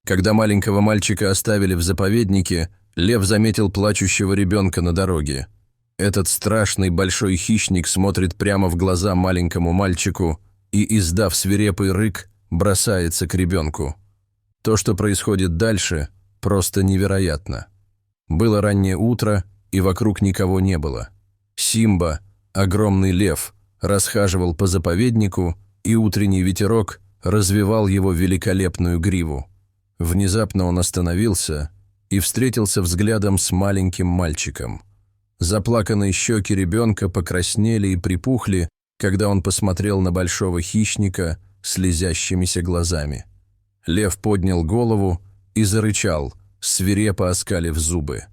Когда маленького мальчика оставили в заповеднике, лев заметил плачущего ребенка на дороге. Этот страшный большой хищник смотрит прямо в глаза маленькому мальчику и, издав свирепый рык, бросается к ребенку. То, что происходит дальше, просто невероятно. Было раннее утро, и вокруг никого не было. Симба, огромный лев, расхаживал по заповеднику, и утренний ветерок развевал его великолепную гриву. Внезапно он остановился и встретился взглядом с маленьким мальчиком. Заплаканные щеки ребенка покраснели и припухли, когда он посмотрел на большого хищника слезящимися глазами. Лев поднял голову и зарычал, свирепо оскалив зубы.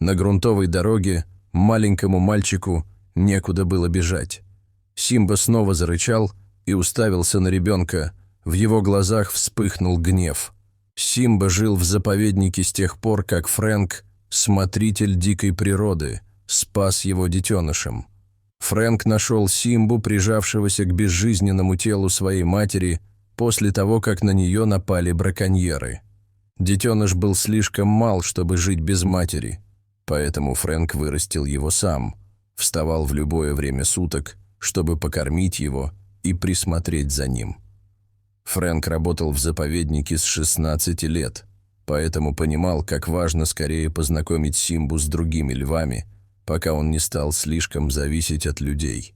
На грунтовой дороге маленькому мальчику некуда было бежать. Симба снова зарычал и уставился на ребенка, в его глазах вспыхнул гнев. Симба жил в заповеднике с тех пор, как Фрэнк, смотритель дикой природы, спас его детенышем. Фрэнк нашел Симбу, прижавшегося к безжизненному телу своей матери, после того, как на нее напали браконьеры. Детеныш был слишком мал, чтобы жить без матери, поэтому Фрэнк вырастил его сам, вставал в любое время суток, чтобы покормить его и присмотреть за ним. Фрэнк работал в заповеднике с 16 лет, поэтому понимал, как важно скорее познакомить Симбу с другими львами, пока он не стал слишком зависеть от людей.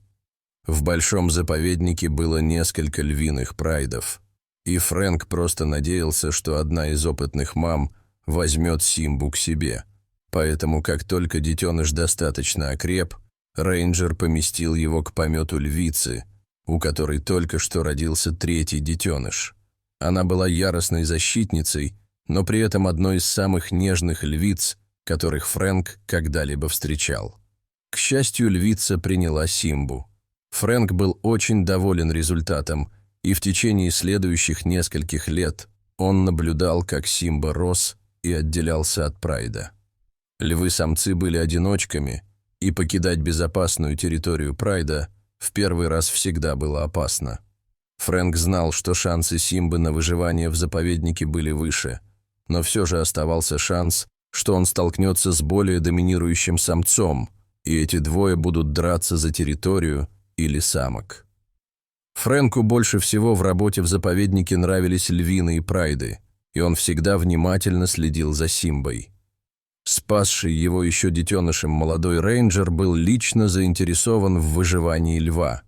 В большом заповеднике было несколько львиных прайдов, и Фрэнк просто надеялся, что одна из опытных мам возьмет Симбу к себе. Поэтому, как только детеныш достаточно окреп, рейнджер поместил его к помету львицы, у которой только что родился третий детеныш. Она была яростной защитницей, но при этом одной из самых нежных львиц, которых Фрэнк когда-либо встречал. К счастью, львица приняла Симбу. Фрэнк был очень доволен результатом, и в течение следующих нескольких лет он наблюдал, как Симба рос и отделялся от прайда. Львы-самцы были одиночками, и покидать безопасную территорию прайда в первый раз всегда было опасно. Фрэнк знал, что шансы Симбы на выживание в заповеднике были выше, но все же оставался шанс, что он столкнется с более доминирующим самцом, и эти двое будут драться за территорию или самок. Фрэнку больше всего в работе в заповеднике нравились львиные прайды, и он всегда внимательно следил за Симбой. Спасший его еще детенышем молодой рейнджер был лично заинтересован в выживании льва,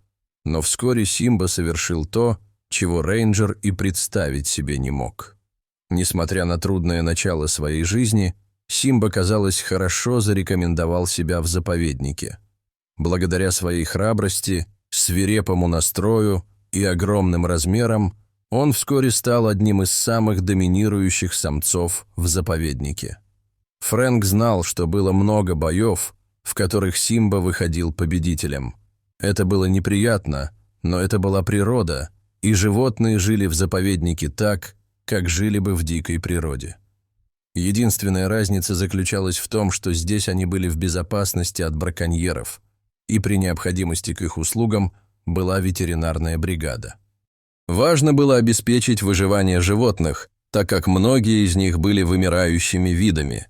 но вскоре Симба совершил то, чего рейнджер и представить себе не мог. Несмотря на трудное начало своей жизни, Симба, казалось, хорошо зарекомендовал себя в заповеднике. Благодаря своей храбрости, свирепому настрою и огромным размерам, он вскоре стал одним из самых доминирующих самцов в заповеднике. Фрэнк знал, что было много боев, в которых Симба выходил победителем. Это было неприятно, но это была природа, и животные жили в заповеднике так, как жили бы в дикой природе. Единственная разница заключалась в том, что здесь они были в безопасности от браконьеров, и при необходимости к их услугам была ветеринарная бригада. Важно было обеспечить выживание животных, так как многие из них были вымирающими видами.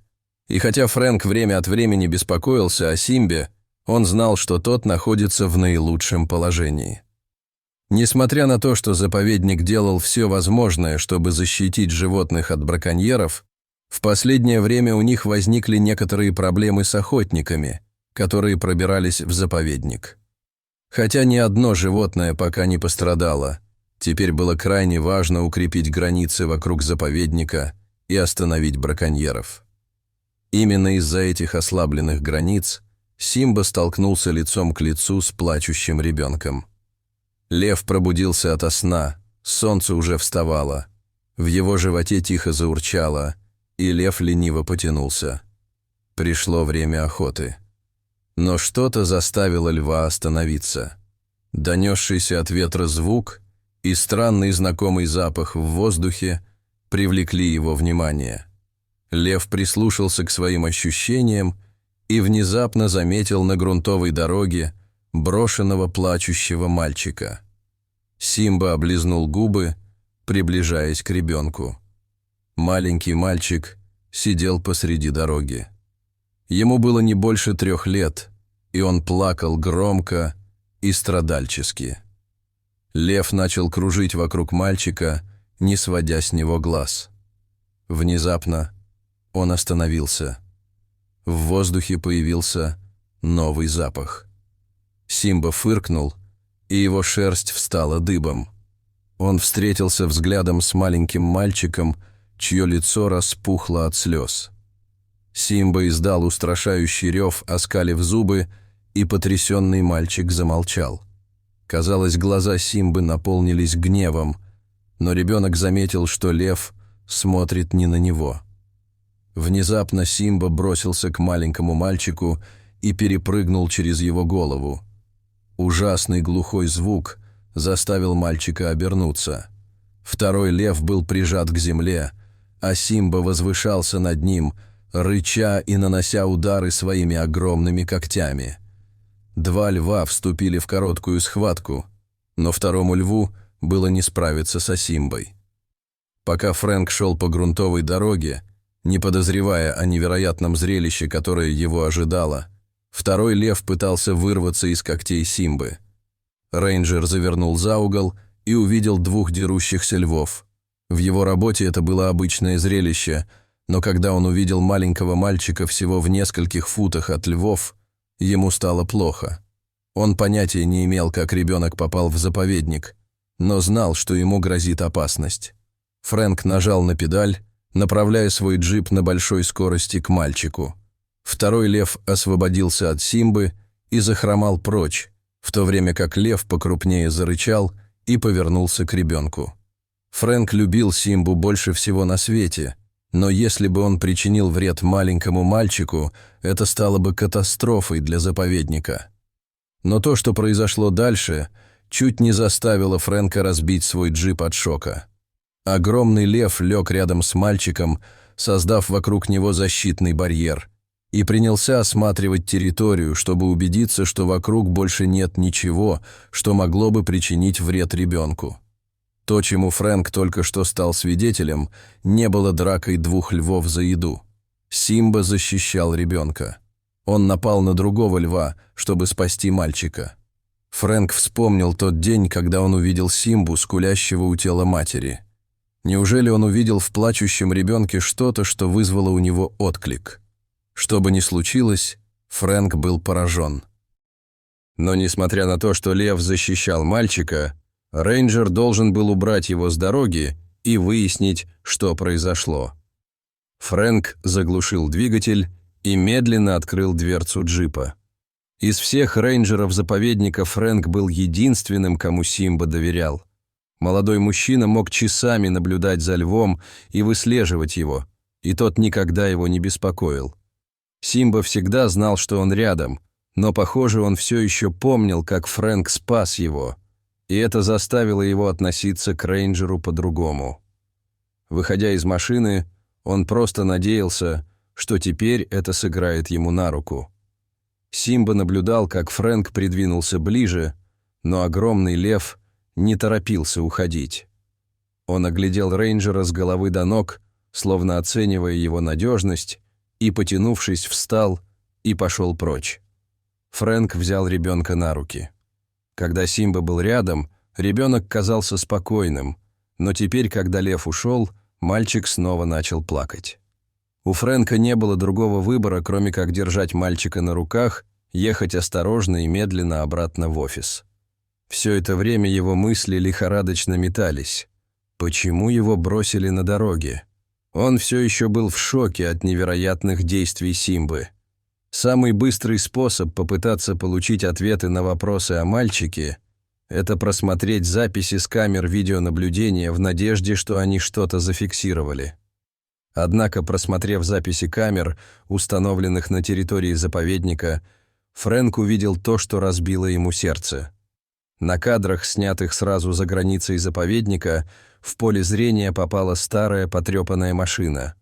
И хотя Фрэнк время от времени беспокоился о Симбе, он знал, что тот находится в наилучшем положении. Несмотря на то, что заповедник делал все возможное, чтобы защитить животных от браконьеров, в последнее время у них возникли некоторые проблемы с охотниками, которые пробирались в заповедник. Хотя ни одно животное пока не пострадало, теперь было крайне важно укрепить границы вокруг заповедника и остановить браконьеров. Именно из-за этих ослабленных границ Симба столкнулся лицом к лицу с плачущим ребенком. Лев пробудился ото сна, солнце уже вставало, в его животе тихо заурчало, и лев лениво потянулся. Пришло время охоты. Но что-то заставило льва остановиться. Донесшийся от ветра звук и странный знакомый запах в воздухе привлекли его внимание. Лев прислушался к своим ощущениям и внезапно заметил на грунтовой дороге брошенного плачущего мальчика. Симба облизнул губы, приближаясь к ребенку. Маленький мальчик сидел посреди дороги. Ему было не больше 3 лет, и он плакал громко и страдальчески. Лев начал кружить вокруг мальчика, не сводя с него глаз. Внезапно он остановился. В воздухе появился новый запах. Симба фыркнул, и его шерсть встала дыбом. Он встретился взглядом с маленьким мальчиком, чье лицо распухло от слез. Симба издал устрашающий рев, оскалив зубы, и потрясенный мальчик замолчал. Казалось, глаза Симбы наполнились гневом, но ребенок заметил, что лев смотрит не на него. Внезапно Симба бросился к маленькому мальчику и перепрыгнул через его голову. Ужасный глухой звук заставил мальчика обернуться. Второй лев был прижат к земле, а Симба возвышался над ним, рыча и нанося удары своими огромными когтями. 2 льва вступили в короткую схватку, но второму льву было не справиться со Симбой. Пока Фрэнк шел по грунтовой дороге, не подозревая о невероятном зрелище, которое его ожидало, второй лев пытался вырваться из когтей Симбы. Рейнджер завернул за угол и увидел 2 дерущихся львов. В его работе это было обычное зрелище, но когда он увидел маленького мальчика всего в нескольких футах от львов, ему стало плохо. Он понятия не имел, как ребенок попал в заповедник, но знал, что ему грозит опасность. Фрэнк нажал на педаль, направляя свой джип на большой скорости к мальчику. Второй лев освободился от Симбы и захромал прочь, в то время как лев покрупнее зарычал и повернулся к ребенку. Фрэнк любил Симбу больше всего на свете, но если бы он причинил вред маленькому мальчику, это стало бы катастрофой для заповедника. Но то, что произошло дальше, чуть не заставило Фрэнка разбить свой джип от шока. Огромный лев лег рядом с мальчиком, создав вокруг него защитный барьер, и принялся осматривать территорию, чтобы убедиться, что вокруг больше нет ничего, что могло бы причинить вред ребенку. То, чему Фрэнк только что стал свидетелем, не было дракой 2 львов за еду. Симба защищал ребенка. Он напал на другого льва, чтобы спасти мальчика. Фрэнк вспомнил тот день, когда он увидел Симбу, скулящего у тела матери. Неужели он увидел в плачущем ребенке что-то, что вызвало у него отклик? Что бы ни случилось, Фрэнк был поражен. Но несмотря на то, что лев защищал мальчика, рейнджер должен был убрать его с дороги и выяснить, что произошло. Фрэнк заглушил двигатель и медленно открыл дверцу джипа. Из всех рейнджеров заповедника Фрэнк был единственным, кому Симба доверял. Молодой мужчина мог часами наблюдать за львом и выслеживать его, и тот никогда его не беспокоил. Симба всегда знал, что он рядом, но, похоже, он все еще помнил, как Фрэнк спас его, и это заставило его относиться к рейнджеру по-другому. Выходя из машины, он просто надеялся, что теперь это сыграет ему на руку. Симба наблюдал, как Фрэнк придвинулся ближе, но огромный лев не торопился уходить. Он оглядел рейнджера с головы до ног, словно оценивая его надежность, и, потянувшись, встал и пошел прочь. Фрэнк взял ребенка на руки. Когда Симба был рядом, ребенок казался спокойным, но теперь, когда лев ушел, мальчик снова начал плакать. У Фрэнка не было другого выбора, кроме как держать мальчика на руках, ехать осторожно и медленно обратно в офис. Все это время его мысли лихорадочно метались. Почему его бросили на дороге? Он все еще был в шоке от невероятных действий Симбы. Самый быстрый способ попытаться получить ответы на вопросы о мальчике – это просмотреть записи с камер видеонаблюдения в надежде, что они что-то зафиксировали. Однако, просмотрев записи камер, установленных на территории заповедника, Фрэнк увидел то, что разбило ему сердце. На кадрах, снятых сразу за границей заповедника, в поле зрения попала старая потрепанная машина.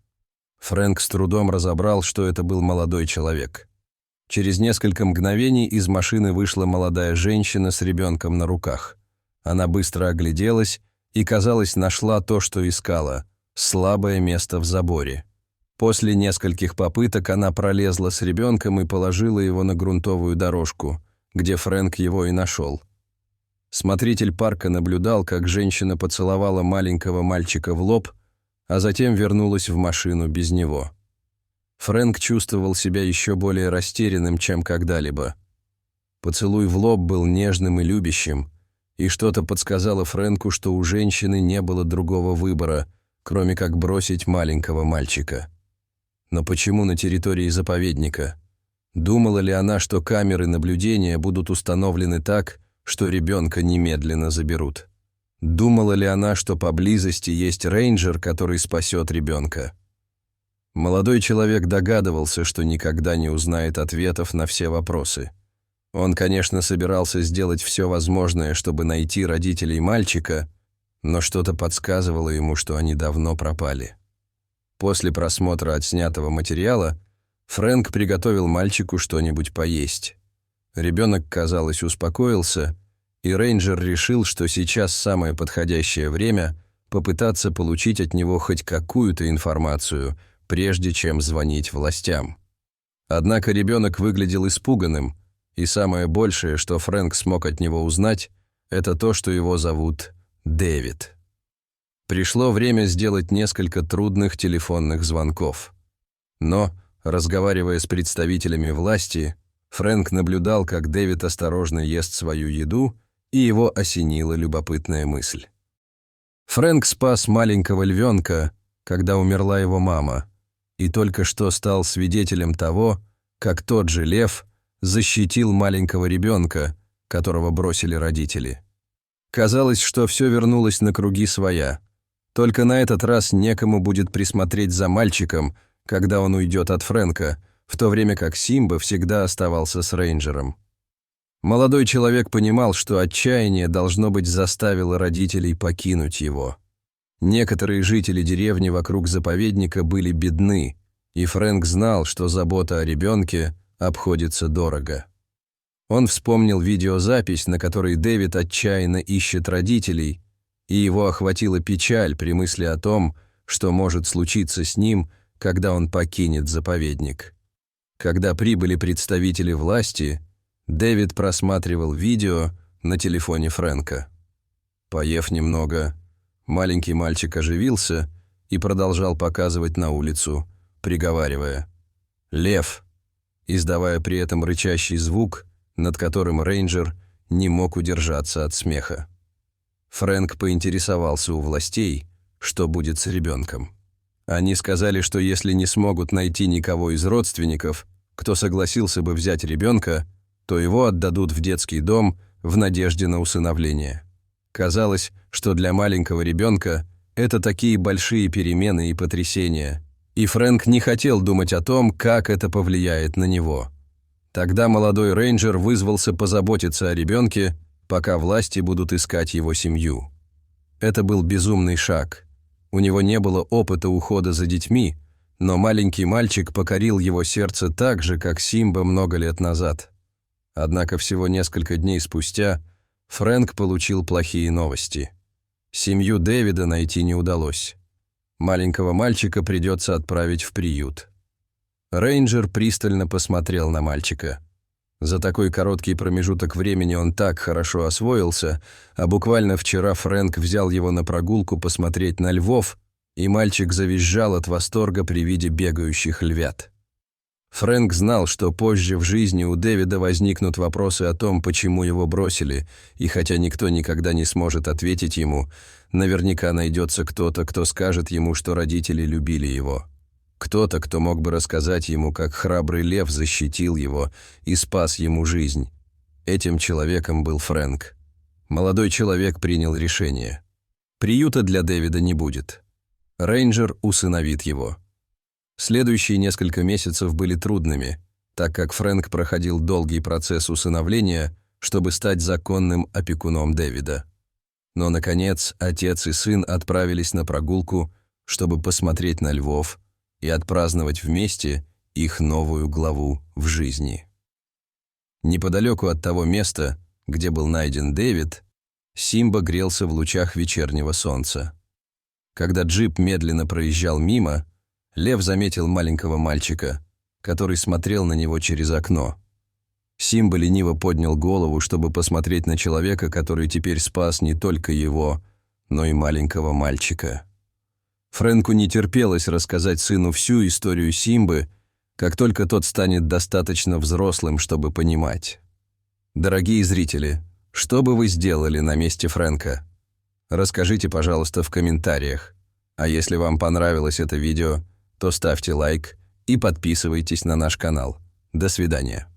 Фрэнк с трудом разобрал, что это был молодой человек. Через несколько мгновений из машины вышла молодая женщина с ребенком на руках. Она быстро огляделась и, казалось, нашла то, что искала Слабое место в заборе. После нескольких попыток она пролезла с ребенком и положила его на грунтовую дорожку, где Фрэнк его и нашел. Смотритель парка наблюдал, как женщина поцеловала маленького мальчика в лоб, а затем вернулась в машину без него. Фрэнк чувствовал себя еще более растерянным, чем когда-либо. Поцелуй в лоб был нежным и любящим, и что-то подсказало Фрэнку, что у женщины не было другого выбора, кроме как бросить маленького мальчика. Но почему на территории заповедника? Думала ли она, что камеры наблюдения будут установлены так, что ребенка немедленно заберут? Думала ли она, что поблизости есть рейнджер, который спасет ребенка? Молодой человек догадывался, что никогда не узнает ответов на все вопросы. Он, конечно, собирался сделать все возможное, чтобы найти родителей мальчика, но что-то подсказывало ему, что они давно пропали. После просмотра отснятого материала Фрэнк приготовил мальчику что-нибудь поесть. Ребенок, казалось, успокоился, и рейнджер решил, что сейчас самое подходящее время попытаться получить от него хоть какую-то информацию, прежде чем звонить властям. Однако ребенок выглядел испуганным, и самое большее, что Фрэнк смог от него узнать, это то, что его зовут Дэвид. Пришло время сделать несколько трудных телефонных звонков. Но, разговаривая с представителями власти, Фрэнк наблюдал, как Дэвид осторожно ест свою еду, и его осенила любопытная мысль. Фрэнк спас маленького львенка, когда умерла его мама, и только что стал свидетелем того, как тот же лев защитил маленького ребенка, которого бросили родители. Казалось, что все вернулось на круги своя. Только на этот раз некому будет присмотреть за мальчиком, когда он уйдет от Фрэнка, в то время как Симба всегда оставался с рейнджером. Молодой человек понимал, что отчаяние, должно быть, заставило родителей покинуть его. Некоторые жители деревни вокруг заповедника были бедны, и Фрэнк знал, что забота о ребенке обходится дорого. Он вспомнил видеозапись, на которой Дэвид отчаянно ищет родителей, и его охватила печаль при мысли о том, что может случиться с ним, когда он покинет заповедник. Когда прибыли представители власти, Дэвид просматривал видео на телефоне Фрэнка. Поев немного, маленький мальчик оживился и продолжал показывать на улицу, приговаривая «Лев», издавая при этом рычащий звук, над которым рейнджер не мог удержаться от смеха. Фрэнк поинтересовался у властей, что будет с ребенком. Они сказали, что если не смогут найти никого из родственников, кто согласился бы взять ребенка, то его отдадут в детский дом в надежде на усыновление. Казалось, что для маленького ребенка это такие большие перемены и потрясения, и Фрэнк не хотел думать о том, как это повлияет на него. Тогда молодой рейнджер вызвался позаботиться о ребенке, пока власти будут искать его семью. Это был безумный шаг. У него не было опыта ухода за детьми, но маленький мальчик покорил его сердце так же, как Симба много лет назад. Однако всего несколько дней спустя Фрэнк получил плохие новости. Семью Дэвида найти не удалось. Маленького мальчика придется отправить в приют. Рейнджер пристально посмотрел на мальчика. За такой короткий промежуток времени он так хорошо освоился, а буквально вчера Фрэнк взял его на прогулку посмотреть на львов, и мальчик завизжал от восторга при виде бегающих львят. Фрэнк знал, что позже в жизни у Дэвида возникнут вопросы о том, почему его бросили, и хотя никто никогда не сможет ответить ему, наверняка найдется кто-то, кто скажет ему, что родители любили его. Кто-то, кто мог бы рассказать ему, как храбрый лев защитил его и спас ему жизнь. Этим человеком был Фрэнк. Молодой человек принял решение. Приюта для Дэвида не будет. Рейнджер усыновит его. Следующие несколько месяцев были трудными, так как Фрэнк проходил долгий процесс усыновления, чтобы стать законным опекуном Дэвида. Но, наконец, отец и сын отправились на прогулку, чтобы посмотреть на львов и отпраздновать вместе их новую главу в жизни. Неподалеку от того места, где был найден Дэвид, Симба грелся в лучах вечернего солнца. Когда джип медленно проезжал мимо, Лев заметил маленького мальчика, который смотрел на него через окно. Симба лениво поднял голову, чтобы посмотреть на человека, который теперь спас не только его, но и маленького мальчика. Фрэнку не терпелось рассказать сыну всю историю Симбы, как только тот станет достаточно взрослым, чтобы понимать. Дорогие зрители, что бы вы сделали на месте Фрэнка? Расскажите, пожалуйста, в комментариях. А если вам понравилось это видео, то ставьте лайк и подписывайтесь на наш канал. До свидания.